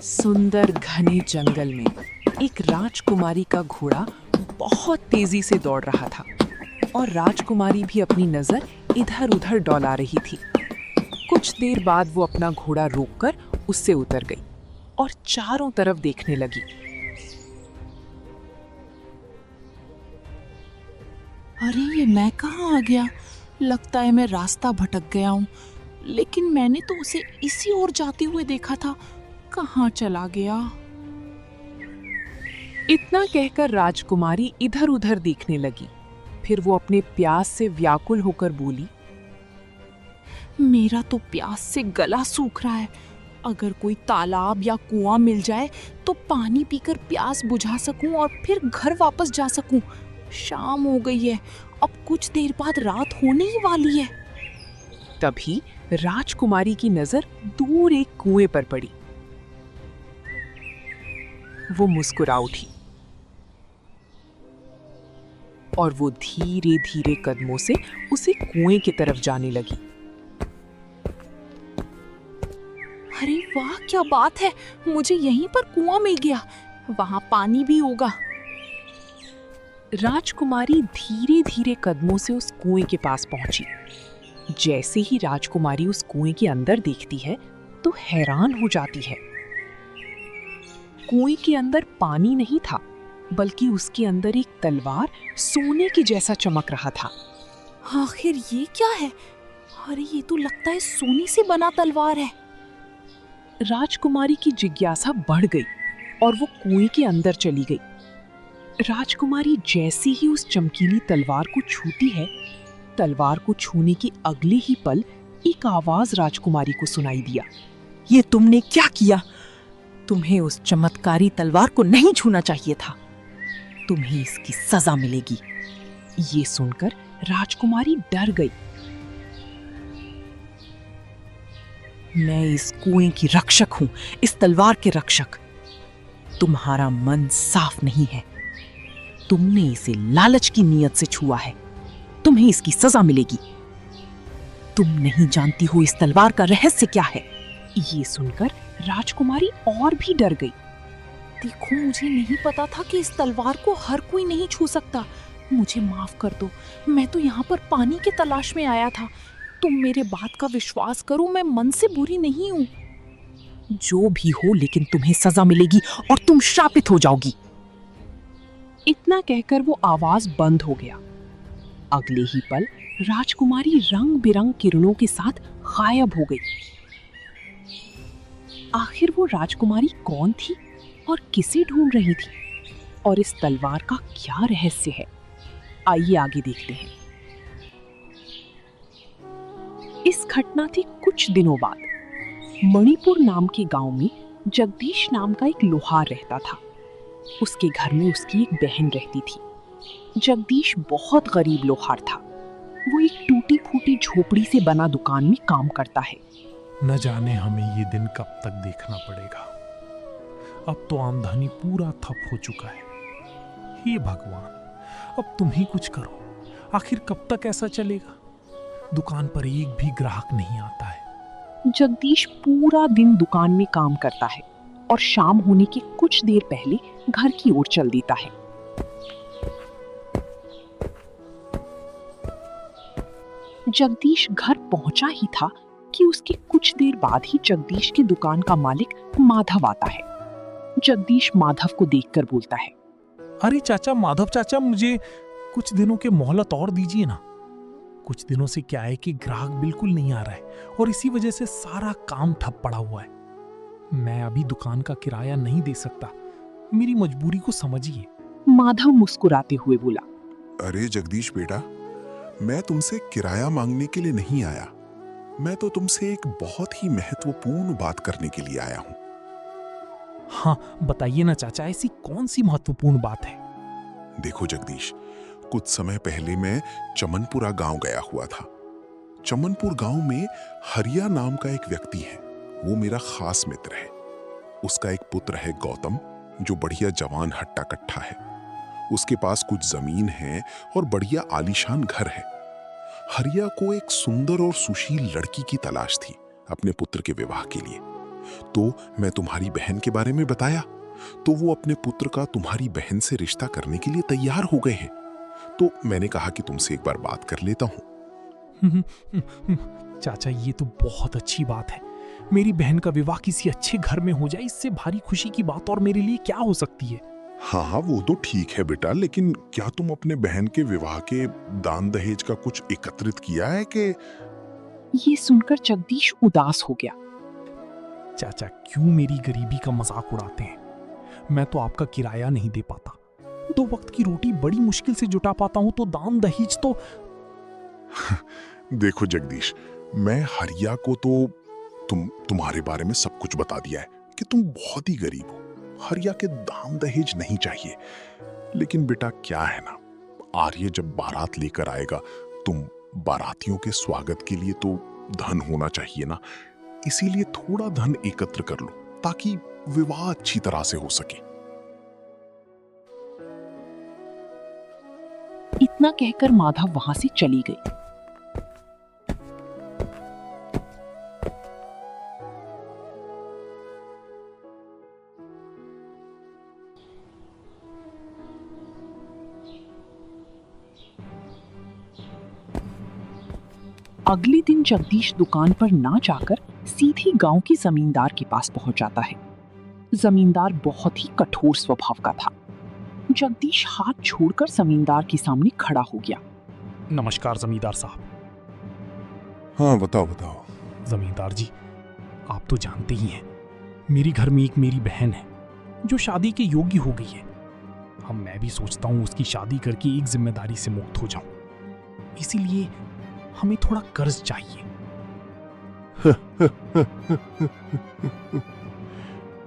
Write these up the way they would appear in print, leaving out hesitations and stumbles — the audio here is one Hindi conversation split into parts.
सुंदर घने जंगल में एक राजकुमारी का घोड़ा बहुत तेजी से दौड़ रहा था और राजकुमारी भी अपनी नजर इधर-उधर डौला रही थी। कुछ देर बाद वो अपना घोड़ा रोककर उससे उतर गई और चारों तरफ देखने लगी। अरे ये मैं कहाँ आ गया? लगता है मैं रास्ता भटक गया हूँ। लेकिन मैंने तो उसे इसी ओर जाते हुए देखा था। कहाँ चला गया? इतना कहकर राजकुमारी इधर-उधर देखने लगी। फिर वो अपने प्यास से व्याकुल होकर बोली, मेरा तो प्यास से गला सूख रहा है। अगर कोई तालाब या कुआं मिल जाए तो पानी पीकर प्यास बुझा सकूं और फिर घर वापस जा सकूं। शाम हो गई है, अब कुछ देर बाद रात होने ही वाली है। तभी राजकुमारी की नजर दूर एक कुएं पर पड़ी। वो मुस्कुरा उठी और वो धीरे-धीरे कदमों से उसे कुएं की तरफ जाने लगी। अरे वाह, क्या बात है! मुझे यहीं पर कुआं मिल गया। वहां पानी भी होगा। राजकुमारी धीरे-धीरे कदमों से उस कुएं के पास पहुंची। जैसे ही राजकुमारी उस कुएं के अंदर देखती है तो हैरान हो जाती है। कुएं के अंदर पानी नहीं था, बल्कि उसके अंदर एक तलवार सोने के जैसा चमक रहा था। आखिर ये क्या है? अरे ये तो लगता है सोने से बना तलवार है। राजकुमारी की जिज्ञासा बढ़ गई और वो कुएं के अंदर चली गई। राजकुमारी जैसे ही उस चमकीली तलवार को छूती है, तलवार को छूने की अगले ही पल एक आवाज राजकुमारी को सुनाई दिया। ये तुमने क्या किया? तुम्हें उस चमत्कारी तलवार को नहीं छूना चाहिए था। तुम्हें इसकी सजा मिलेगी। ये सुनकर राजकुमारी डर गई। मैं इस कुएं की रक्षक हूं, इस तलवार के रक्षक। तुम्हारा मन साफ नहीं है। तुमने इसे लालच की नीयत से छुआ है। तुम्हें इसकी सजा मिलेगी। तुम नहीं जानती हो इस तलवार का रहस्य क्या है। ये सुनकर राजकुमारी और भी डर गई। देखो, मुझे नहीं पता था कि इस तलवार को हर कोई नहीं छू सकता। मुझे माफ कर दो। मैं तो यहाँ पर पानी की तलाश में आया था। तुम मेरे बात का विश्वास करो, मैं मन से बुरी नहीं हूँ। जो भी हो, लेकिन तुम्हें सजा मिलेगी और तुम शापित हो जाओगी। इतना कहकर वो आवाज बंद हो गया। अगले ही पल राजकुमारी रंग बिरंग किरणों के साथ गायब हो गई। आखिर वो राजकुमारी कौन थी और किसे ढूंढ रही थी, और इस तलवार का क्या रहस्य है? आइए आगे देखते हैं। इस घटना थी कुछ दिनों बाद। मणिपुर नाम के गांव में जगदीश नाम का एक लोहार रहता था। उसके घर में उसकी एक बहन रहती थी। जगदीश बहुत गरीब लोहार था। वो एक टूटी फूटी झोपड़ी से बना दुकान में काम करता है। न जाने हमें ये दिन कब तक देखना पड़ेगा। अब तो आमदनी पूरा ठप हो चुका है। हे भगवान, अब तुम ही कुछ करो। आखिर कब तक ऐसा चलेगा? दुकान पर एक भी ग्राहक नहीं आता है। जगदीश पूरा दिन दुकान में काम करता है और शाम होने के कुछ देर पहले घर की ओर चल देता है। जगदीश घर पहुंचा ही था कि उसके कुछ देर बाद ही जगदीश की दुकान का मालिक माधव आता है। जगदीश माधव को देखकर बोलता है, अरे चाचा, माधव चाचा, मुझे कुछ दिनों के मोहलत और दीजिए ना। कुछ दिनों से क्या है कि ग्राहक बिल्कुल नहीं आ रहा है और इसी वजह से सारा काम ठप पड़ा हुआ है। मैं अभी दुकान का किराया नहीं दे सकता। मेरी मजबूरी को समझिए। माधव मुस्कुराते हुए बोला, अरे जगदीश बेटा, मैं तुमसे किराया मांगने के लिए नहीं आया। मैं तो तुमसे एक बहुत ही महत्वपूर्ण बात करने के लिए आया हूं। हाँ, बताइए ना चाचा, ऐसी कौन सी महत्वपूर्ण बात है? देखो जगदीश, कुछ समय पहले मैं चमनपुरा गांव गया हुआ था। चमनपुर गांव में हरिया नाम का एक व्यक्ति है। वो मेरा खास मित्र है। उसका एक पुत्र है गौतम, जो बढ़िया जवान हट्टा कट्ठा है। उसके पास कुछ जमीन है और बढ़िया आलीशान घर है। हरिया को एक सुंदर और सुशील लड़की की तलाश थी अपने पुत्र के विवाह के लिए। तो मैं तुम्हारी बहन के बारे में बताया तो वो अपने पुत्र का तुम्हारी बहन से रिश्ता करने के लिए तैयार हो गए हैं। तो मैंने कहा कि तुमसे एक बार बात कर लेता हूं। चाचा, ये तो बहुत अच्छी बात है। मेरी बहन का विवाह किसी अच्छे घर में हो जाए, इससे भारी खुशी की बात और मेरे लिए क्या हो सकती है। हाँ हाँ, वो तो ठीक है बेटा, लेकिन क्या तुम अपने बहन के विवाह के दान दहेज का कुछ एकत्रित किया है कि? ये सुनकर जगदीश उदास हो गया। चाचा, क्यों मेरी गरीबी का मजाक उड़ाते हैं? मैं तो आपका किराया नहीं दे पाता, 2 वक्त की रोटी बड़ी मुश्किल से जुटा पाता हूं, तो दान दहेज तो। देखो जगदीश, मैं हरिया को तो तुम्हारे बारे में सब कुछ बता दिया है कि तुम बहुत ही गरीब हो। हरिया के दान दहेज नहीं चाहिए। लेकिन बेटा क्या है ना, आर्य जब बारात लेकर आएगा, तुम बारातियों के स्वागत के लिए तो धन होना चाहिए ना। इसीलिए थोड़ा धन एकत्र कर लो ताकि विवाह अच्छी तरह से हो सके। इतना कहकर माधव वहां से चली गई। अगले दिन जगदीश दुकान पर ना जाकर सीधे गांव के जमींदार के पास पहुंच जाता है। जमींदार बहुत ही कठोर स्वभाव का था। जगदीश हाथ छोड़कर जमींदार के सामने खड़ा हो गया। नमस्कार जमींदार साहब। हाँ बताओ बताओ। जमींदार जी, आप तो जानते ही हैं, मेरे घर में एक मेरी बहन है जो शादी के योग्य हो गई है। अब मैं भी सोचता हूँ उसकी शादी करके एक जिम्मेदारी से मुक्त हो जाऊं। इसीलिए हमें थोड़ा कर्ज चाहिए।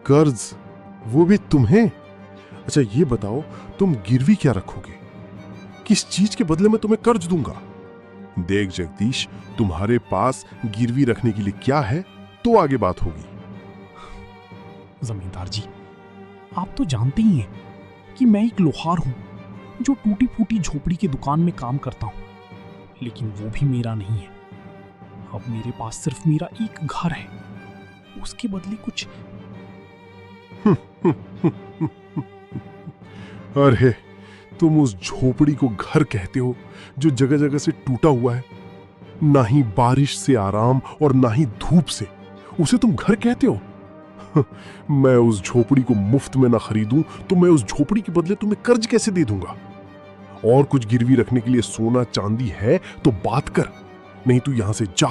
कर्ज? वो भी तुम्हें? अच्छा ये बताओ, तुम गिरवी क्या रखोगे? किस चीज के बदले में तुम्हें कर्ज दूंगा? देख जगदीश, तुम्हारे पास गिरवी रखने के लिए क्या है तो आगे बात होगी। जमींदार जी, आप तो जानते ही हैं कि मैं एक लोहार हूं जो टूटी फूटी झोपड़ी की दुकान में काम करता हूं, लेकिन वो भी मेरा नहीं है। अब मेरे पास सिर्फ मेरा एक घर है, उसके बदले कुछ। अरे तुम उस झोपड़ी को घर कहते हो जो जगह जगह से टूटा हुआ है? ना ही बारिश से आराम और ना ही धूप से, उसे तुम घर कहते हो? मैं उस झोपड़ी को मुफ्त में ना खरीदूं तो मैं उस झोपड़ी के बदले तुम्हें कर्ज कैसे दे दूंगा? और कुछ गिरवी रखने के लिए सोना चांदी है तो बात कर, नहीं तो यहां से जा।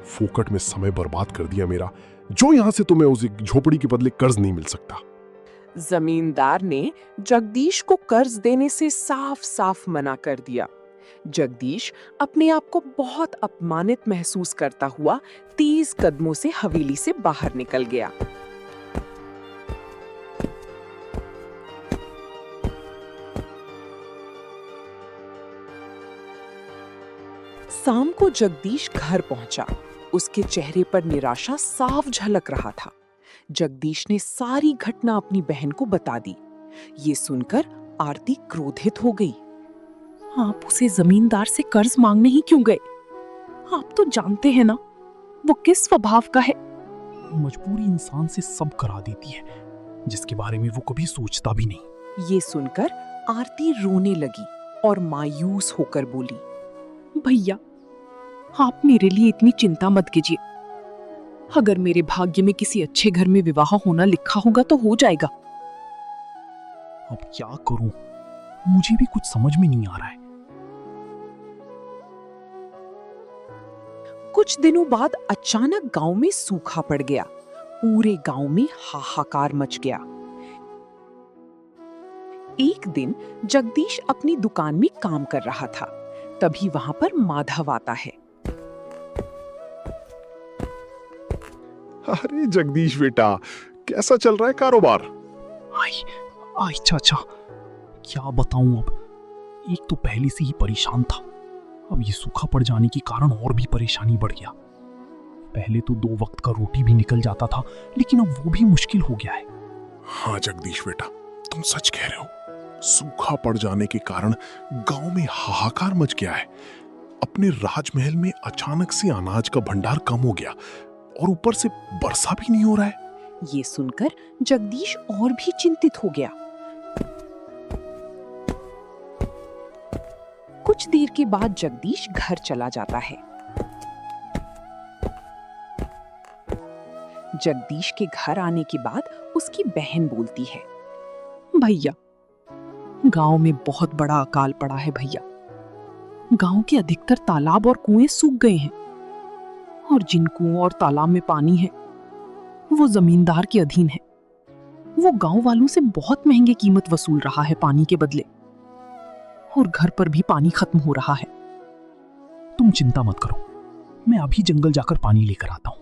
फोकट में समय बर्बाद कर दिया मेरा। जो यहां से तुम्हें उस झोपड़ी के बदले कर्ज नहीं मिल सकता। जमींदार ने जगदीश को कर्ज देने से साफ साफ मना कर दिया। जगदीश अपने आप को बहुत अपमानित महसूस करता हुआ तेज कदमों से हवेली से बाहर निकल गया। शाम को जगदीश घर पहुंचा। उसके चेहरे पर निराशा साफ झलक रहा था। जगदीश ने सारी घटना अपनी बहन को बता दी। ये सुनकर आरती क्रोधित हो गई। आप उसे जमींदार से कर्ज मांगने ही क्यों गए? आप तो जानते हैं ना वो किस स्वभाव का है। मजबूरी इंसान से सब करा देती है, जिसके बारे में वो कभी सोचता भी नहीं। ये सुनकर आरती रोने लगी और मायूस होकर बोली, भैया, आप मेरे लिए इतनी चिंता मत कीजिए। अगर मेरे भाग्य में किसी अच्छे घर में विवाह होना लिखा होगा तो हो जाएगा। अब क्या करूं, मुझे भी कुछ समझ में नहीं आ रहा है। कुछ दिनों बाद अचानक गांव में सूखा पड़ गया। पूरे गांव में हाहाकार मच गया। एक दिन जगदीश अपनी दुकान में काम कर रहा था। तभी वहां पर माधव आता है। अरे जगदीश बेटा, कैसा चल रहा है कारोबार? आई चाचा, क्या बताऊं। अब एक तो पहले से ही परेशान था, अब ये सूखा पड़ जाने के कारण और भी परेशानी बढ़ गया। पहले तो 2 वक्त का रोटी भी निकल जाता था, लेकिन अब वो भी मुश्किल हो गया है। हाँ जगदीश बेटा, तुम सच कह रहे हो। सूखा पड़ जाने के कारण गांव में हाहाकार मच गया है। अपने राजमहल में अचानक से अनाज का भंडार कम हो गया। और ऊपर से वर्षा भी नहीं हो रहा है। ये सुनकर जगदीश और भी चिंतित हो गया। कुछ देर के बाद जगदीश घर चला जाता है। जगदीश के घर आने के बाद उसकी बहन बोलती है, भैया, गांव में बहुत बड़ा अकाल पड़ा है भैया। गांव के अधिकतर तालाब और कुएं सूख गए हैं और जिन कुओं और तालाब में पानी है वो जमींदार के अधीन है। वो गांव वालों से बहुत महंगे कीमत वसूल रहा है पानी के बदले, और घर पर भी पानी खत्म हो रहा है। तुम चिंता मत करो, मैं अभी जंगल जाकर पानी लेकर आता हूँ।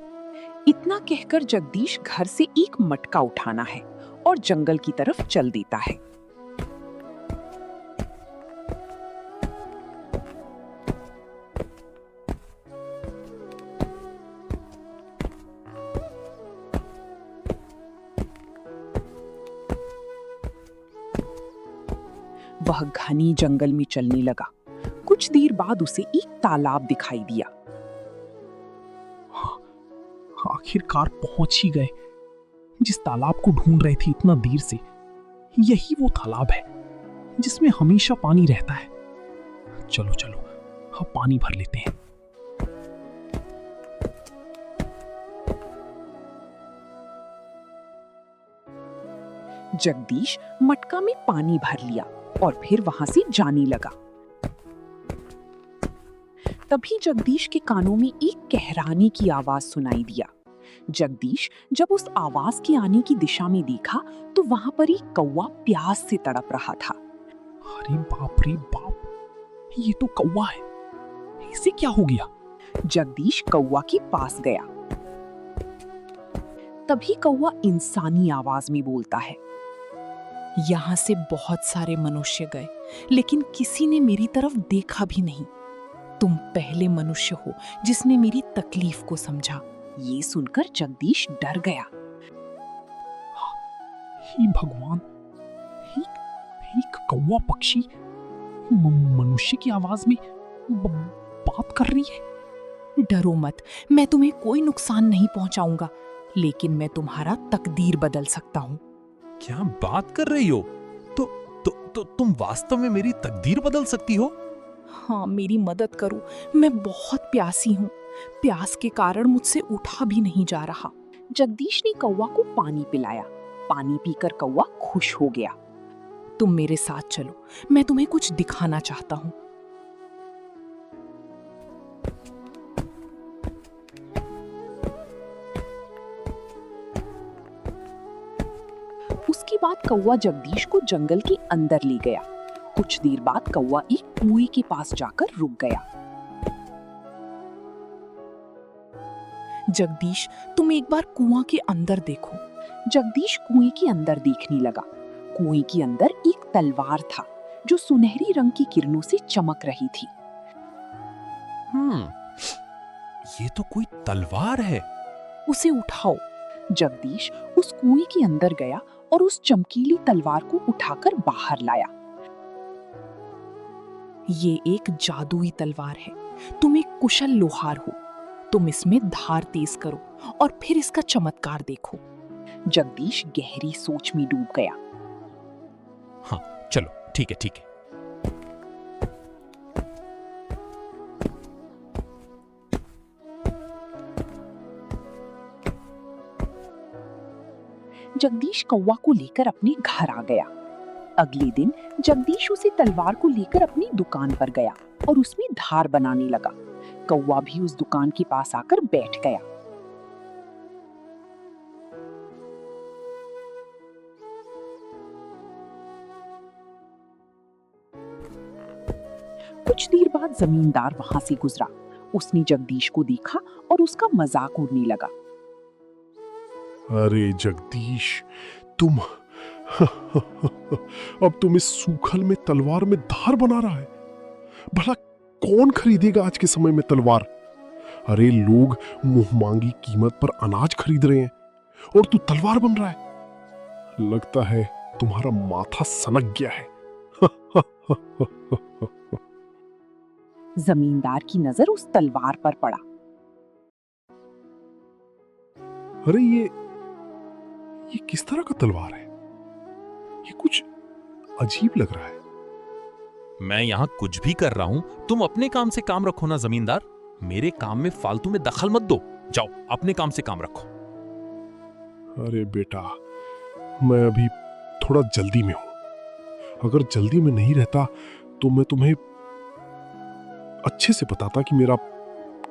इतना कहकर जगदीश घर से एक मटका उठाना है और जंगल की तरफ चल देता है। वह घनी जंगल में चलने लगा। कुछ देर बाद उसे एक तालाब दिखाई दिया। आखिरकार पहुंच ही गए। जिस तालाब को ढूंढ रहे थे इतना देर से, यही वो तालाब है जिसमें हमेशा पानी रहता है। चलो चलो, अब पानी भर लेते हैं। जगदीश मटका में पानी भर लिया और फिर वहां से जाने लगा। तभी जगदीश के कानों में एक कहराने की आवाज सुनाई दिया। जगदीश जब उस आवाज के आने की दिशा में देखा तो वहां पर एक कौवा प्यास से तड़प रहा था। अरे बाप रे बाप, ये तो कौवा है। इसे क्या हो गया? जगदीश कौवा के पास गया। तभी कौवा इंसानी आवाज में बोलता है, यहाँ से बहुत सारे मनुष्य गए, लेकिन किसी ने मेरी तरफ देखा भी नहीं। तुम पहले मनुष्य हो जिसने मेरी तकलीफ को समझा। ये सुनकर जगदीश डर गया। हे भगवान, एक कौवा पक्षी मनुष्य की आवाज में बात कर रही है। डरो मत, मैं तुम्हें कोई नुकसान नहीं पहुंचाऊंगा, लेकिन मैं तुम्हारा तकदीर बदल सकता हूँ। क्या बात कर रही हो? तो तुम वास्तव में मेरी तकदीर बदल सकती हो? हाँ, मेरी मदद करो, मैं बहुत प्यासी हूँ। प्यास के कारण मुझसे उठा भी नहीं जा रहा। जगदीश ने कौवा को पानी पिलाया। पानी पीकर कौवा खुश हो गया। तुम मेरे साथ चलो, मैं तुम्हें कुछ दिखाना चाहता हूँ। उसके बाद कौवा जगदीश को जंगल के अंदर ले गया। कुछ देर बाद कौवा एक कुएं के पास जाकर रुक गया। जगदीश, तुम एक बार कुआं के अंदर देखो। जगदीश कुएं के अंदर देखने लगा। कुएं के अंदर एक तलवार था जो सुनहरी रंग की किरणों से चमक रही थी। ये तो कोई तलवार है। उसे उठाओ। जगदीश उस कुएं के अंदर गया और उस चमकीली तलवार को उठाकर बाहर लाया। ये एक जादुई तलवार है। तुम एक कुशल लोहार हो। तुम इसमें धार तेज करो और फिर इसका चमत्कार देखो। जगदीश गहरी सोच में डूब गया। हाँ चलो, ठीक है। जगदीश कौवा को लेकर अपने घर आ गया। अगले दिन जगदीश उसी तलवार को लेकर अपनी दुकान पर गया और उसमें धार बनाने लगा। कौवा भी उस दुकान के पास आकर बैठ गया। कुछ देर बाद जमींदार वहां से गुजरा। उसने जगदीश को देखा और उसका मजाक उड़ने लगा। अरे जगदीश, तुम अब तुम इस सूखल में तलवार में धार बना रहा है। भला कौन खरीदेगा आज के समय में तलवार? अरे लोग मुंह मांगी कीमत पर अनाज खरीद रहे हैं और तू तलवार बन रहा है। लगता है तुम्हारा माथा सनक गया है। जमींदार की नजर उस तलवार पर पड़ा। अरे ये किस तरह का तलवार है? ये कुछ अजीब लग रहा है। मैं यहाँ कुछ भी कर रहा हूँ, तुम अपने काम से काम रखो ना जमींदार। मेरे काम में फालतू में दखल मत दो। जाओ अपने काम से काम रखो। अरे बेटा, मैं अभी थोड़ा जल्दी में हूं। अगर जल्दी में नहीं रहता तो मैं तुम्हें अच्छे से बताता कि मेरा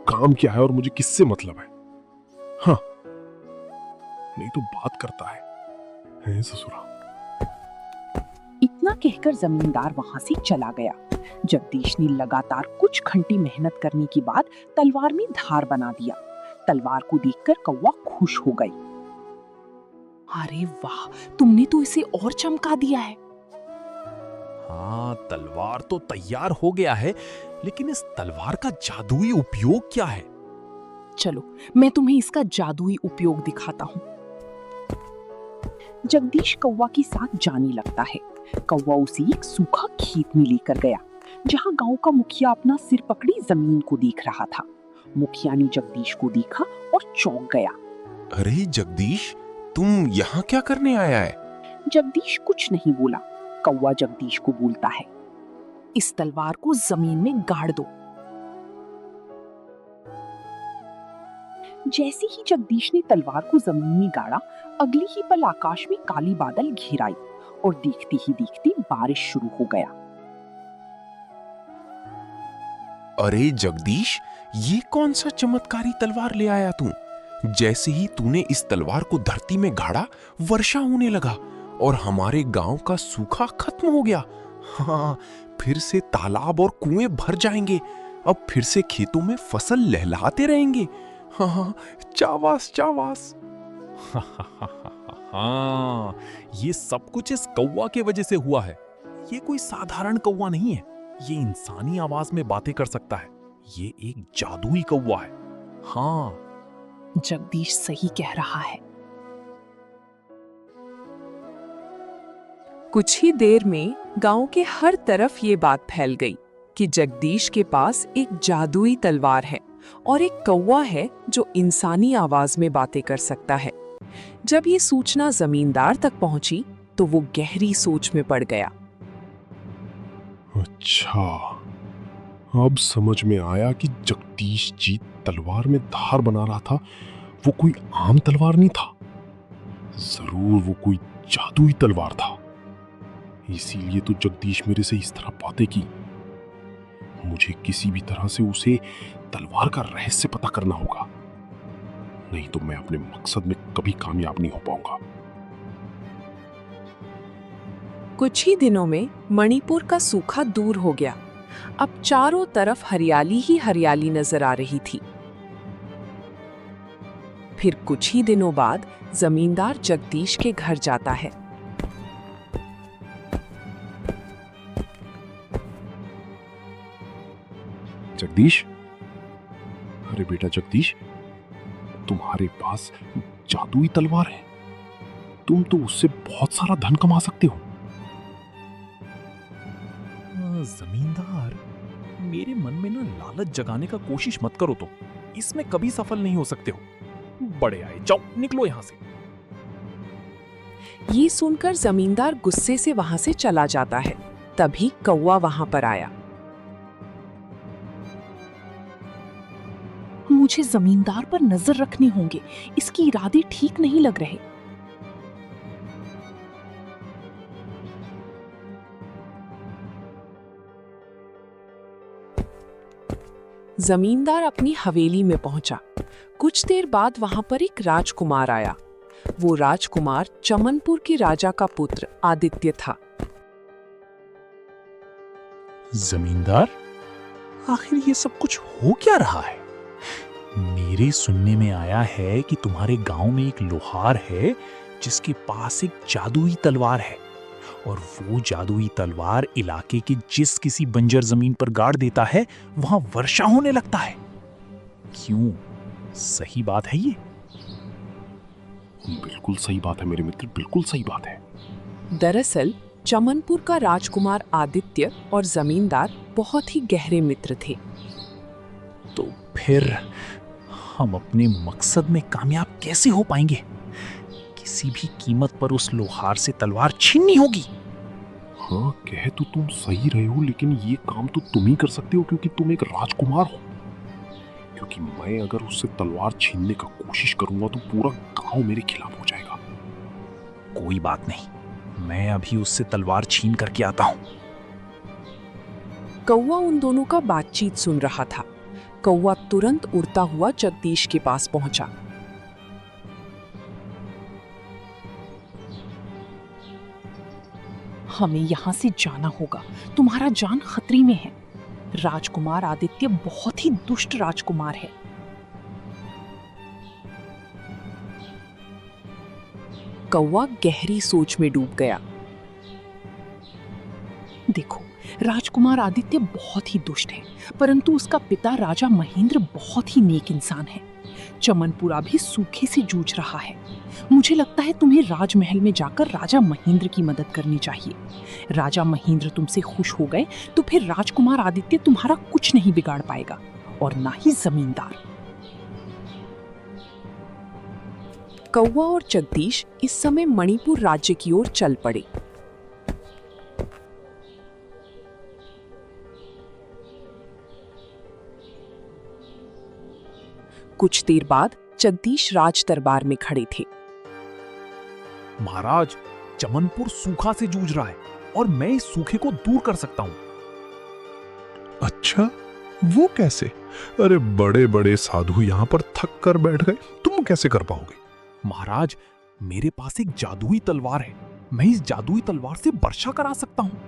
काम क्या है और मुझे किससे मतलब है। हाँ, नहीं तो बात करता है ससुरा। इतना कहकर जमींदार वहां से चला गया। जगदीश ने लगातार कुछ घंटे मेहनत करने के बाद तलवार में धार बना दिया। तलवार को देखकर कौवा खुश हो गई। अरे वाह, तुमने तो इसे और चमका दिया है। हाँ, तलवार तो तैयार हो गया है, लेकिन इस तलवार का जादुई उपयोग क्या है? चलो, मैं तुम्हें इसका जादुई उपयोग दिखाता हूँ। जगदीश कौवा के साथ जाने लगता है। कौवा उसे एक सूखा खेत में लेकर गया, जहां गांव का मुखिया अपना सिर पकड़ी जमीन को देख रहा था। मुखिया ने जगदीश को देखा और चौंक गया। अरे जगदीश, तुम यहाँ क्या करने आया है? जगदीश कुछ नहीं बोला। कौवा जगदीश को बोलता है, इस तलवार को जमीन में गाड़ दो। जैसे ही जगदीश ने तलवार को जमीन में गाड़ा, अगले ही पल आकाश में काली बादल घिर आई और देखते ही देखते बारिश शुरू हो गया। अरे जगदीश, ये कौन सा चमत्कारी तलवार ले आया तू? जैसे ही तूने इस तलवार को धरती में गाड़ा, वर्षा होने लगा और हमारे गांव का सूखा खत्म हो गया। हाँ, फिर से तालाब और कुएं भर जाएंगे। अब फिर से खेतों में फसल लहलहाते रहेंगे। हाँ, चावास चावास। हाँ, ये सब कुछ इस कौवा के वजह से हुआ है। ये कोई साधारण कौवा नहीं है। ये इंसानी आवाज में बातें कर सकता है। ये एक जादुई कौवा है। हाँ, जगदीश सही कह रहा है। कुछ ही देर में गांव के हर तरफ ये बात फैल गई कि जगदीश के पास एक जादुई तलवार है और एक कौवा है जो इंसानी आवाज में बातें कर सकता है। जब ये सूचना जमींदार तक पहुंची तो वो गहरी सोच में पड़ गया। अच्छा, अब समझ में आया कि जगदीश जी तलवार में धार बना रहा था। वो कोई आम तलवार नहीं था, जरूर वो कोई जादुई तलवार था। इसीलिए तो जगदीश मेरे से इस तरह बातें की। मुझे किसी भी तरह से उसे तलवार का रहस्य पता करना होगा, नहीं तो मैं अपने मकसद में कभी कामयाब नहीं हो पाऊंगा। कुछ ही दिनों में मणिपुर का सूखा दूर हो गया। अब चारों तरफ हरियाली ही हरियाली नजर आ रही थी। फिर कुछ ही दिनों बाद जमींदार जगदीश के घर जाता है। जगदीश, अरे बेटा जगदीश, तुम्हारे पास जादुई तलवार है। तुम तो उससे बहुत सारा धन कमा सकते हो। जमींदार, मेरे मन में ना लालच जगाने का कोशिश मत करो, तो इसमें कभी सफल नहीं हो सकते हो। बड़े आए, जाओ निकलो यहां से। ये सुनकर जमींदार गुस्से से वहां से चला जाता है। तभी कौवा वहां पर आया। मुझे जमींदार पर नजर रखने होंगे। इसके इरादे ठीक नहीं लग रहे। जमींदार अपनी हवेली में पहुंचा। कुछ देर बाद वहां पर एक राजकुमार आया। वो राजकुमार चमनपुर के राजा का पुत्र आदित्य था। जमींदार, आखिर ये सब कुछ हो क्या रहा है? मेरे सुनने में आया है कि तुम्हारे गांव में एक लोहार है जिसके पास एक जादुई तलवार है, और वो जादुई तलवार इलाके के जिस किसी बंजर जमीन पर गाड़ देता है वहां वर्षा होने लगता है। क्यों, सही बात है ये? बिल्कुल सही बात है मेरे मित्र, बिल्कुल सही बात है। दरअसल चमनपुर का राजकुमार आदित्य और जमींदार बहुत ही गहरे मित्र थे। तो फिर हम अपने मकसद में कामयाब कैसे हो पाएंगे? किसी भी कीमत पर उस लोहार से तलवार छीननी होगी। हाँ, कह तो तुम सही रहे हो, लेकिन ये काम तो तुम ही कर सकते हो क्योंकि तुम एक राजकुमार हो। क्योंकि मैं अगर उससे तलवार छीनने का कोशिश करूंगा तो पूरा गांव मेरे खिलाफ हो जाएगा। कोई बात नहीं, मैं अभी उससे तलवार छीन करके आता हूं। कौवा उन दोनों का बातचीत सुन रहा था। कौवा तुरंत उड़ता हुआ जगदीश के पास पहुंचा। हमें यहाँ से जाना होगा, तुम्हारा जान खतरे में है। राजकुमार आदित्य बहुत ही दुष्ट राजकुमार है। कौवा गहरी सोच में डूब गया। देखो, राजकुमार आदित्य बहुत ही दुष्ट है, परंतु उसका पिता राजा महेंद्र बहुत ही नेक इंसान है। चमनपुरा भी सूखे से जूझ रहा है। मुझे लगता है तुम्हें राजमहल में जाकर राजा महेंद्र की मदद करनी चाहिए। राजा महेंद्र तुमसे खुश हो गए तो फिर राजकुमार आदित्य तुम्हारा कुछ नहीं बिगाड़ पाएगा, और ना ही जमींदार। कौवा और जगदीश इस समय मणिपुर राज्य की ओर चल पड़े। कुछ देर बाद जगदीश राज दरबार में खड़े थे। महाराज, चमनपुर सूखा से जूझ रहा है और मैं इस सूखे को दूर कर सकता हूं। अच्छा, वो कैसे? अरे बड़े बड़े साधु यहाँ पर थक कर बैठ गए, तुम कैसे कर पाओगे? महाराज, मेरे पास एक जादुई तलवार है। मैं इस जादुई तलवार से वर्षा करा सकता हूं।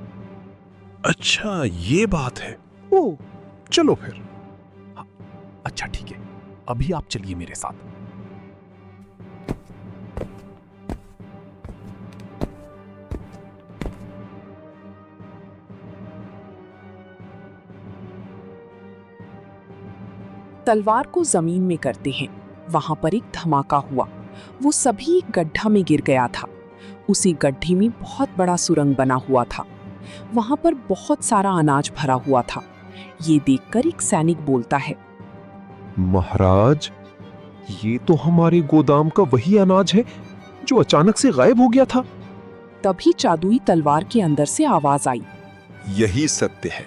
अच्छा, ये बात है। ओ, चलो फिर। अच्छा ठीक है, अभी आप चलिए मेरे साथ। तलवार को जमीन में करते हैं, वहां पर एक धमाका हुआ। वो सभी एक गड्ढा में गिर गया था। उसी गड्ढे में बहुत बड़ा सुरंग बना हुआ था। वहां पर बहुत सारा अनाज भरा हुआ था। ये देखकर एक सैनिक बोलता है, महाराज, ये तो हमारे गोदाम का वही अनाज है जो अचानक से गायब हो गया था। तभी जादुई तलवार के अंदर से आवाज आई, यही सत्य है।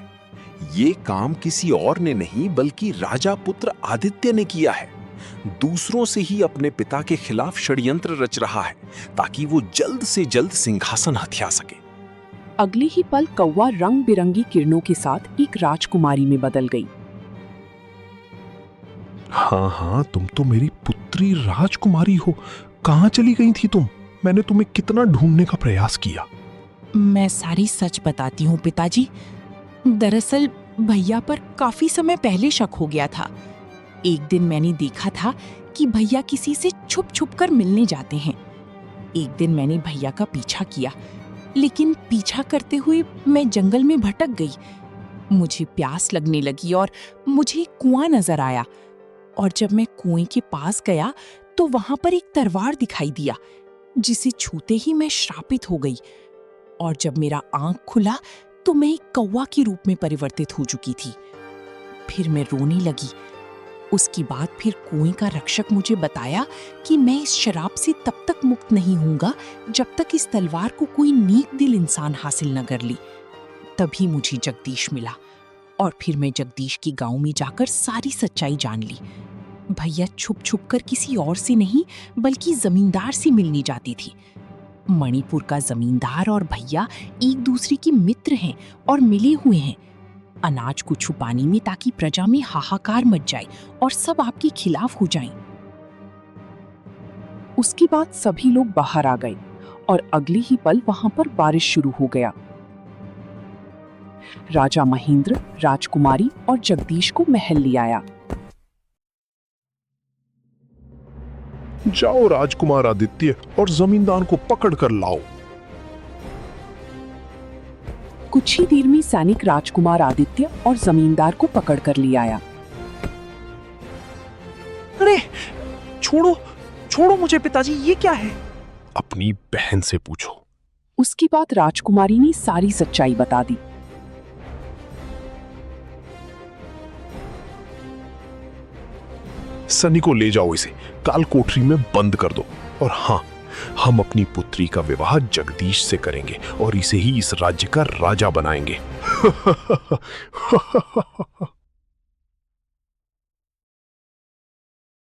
ये काम किसी और ने नहीं बल्कि राजा पुत्र आदित्य ने किया है। दूसरों से ही अपने पिता के खिलाफ षड्यंत्र रच रहा है ताकि वो जल्द से जल्द सिंहासन हथिया सके। अगले ही पल कौवा रंग बिरंगी किरणों के साथ एक राजकुमारी में बदल गई। हाँ हाँ, तुम तो मेरी पुत्री राजकुमारी हो। कहाँ चली गई थी तुम? मैंने तुम्हें कितना ढूंढने का प्रयास किया। मैं सारी सच बताती हूँ पिताजी। दरअसल भैया पर काफी समय पहले शक हो गया था। एक दिन मैंने देखा था कि भैया किसी से छुप छुप कर मिलने जाते हैं। एक दिन मैंने भैया का पीछा किया, लेकिन पीछा करते हुए मैं जंगल में भटक गई। मुझे प्यास लगने लगी और मुझे एक कुआं नजर आया, और जब मैं कुएं के पास गया तो वहां पर एक तलवार दिखाई दिया, जिसे छूते ही मैं श्रापित हो गई। और जब मेरा आंख खुला तो मैं एक कौवा के रूप में परिवर्तित हो चुकी थी। फिर मैं रोने लगी। उसके बाद फिर कुएं का रक्षक मुझे बताया कि मैं इस शराब से तब तक मुक्त नहीं होऊंगा जब तक इस तलवार को कोई नेक दिल इंसान हासिल न कर ली। तभी मुझे जगदीश मिला, और फिर मैं जगदीश के गांव में जाकर सारी सच्चाई जान ली। भैया छुप छुप कर किसी और से नहीं बल्कि जमींदार से मिलने जाती थी। मणिपुर का जमींदार और भैया एक दूसरे के मित्र हैं और मिले हुए हैं, अनाज को छुपाने में, ताकि प्रजा में हाहाकार मच जाए और सब आपके खिलाफ हो जाएं। उसके बाद सभी लोग बाहर आ गए और अगले ही पल वहां पर बारिश शुरू हो गया। राजा महेंद्र, राजकुमारी और जगदीश को महल ले आया। जाओ राजकुमार आदित्य और जमींदार को पकड़ कर लाओ। कुछ ही देर में सैनिक राजकुमार आदित्य और जमींदार को पकड़ कर ले आया। अरे छोड़ो छोड़ो मुझे पिताजी, ये क्या है? अपनी बहन से पूछो। उसके बाद राजकुमारी ने सारी सच्चाई बता दी। सनी को ले जाओ, इसे काल कोठरी में बंद कर दो। और हाँ, हम अपनी पुत्री का विवाह जगदीश से करेंगे और इसे ही इस राज्य का राजा बनाएंगे।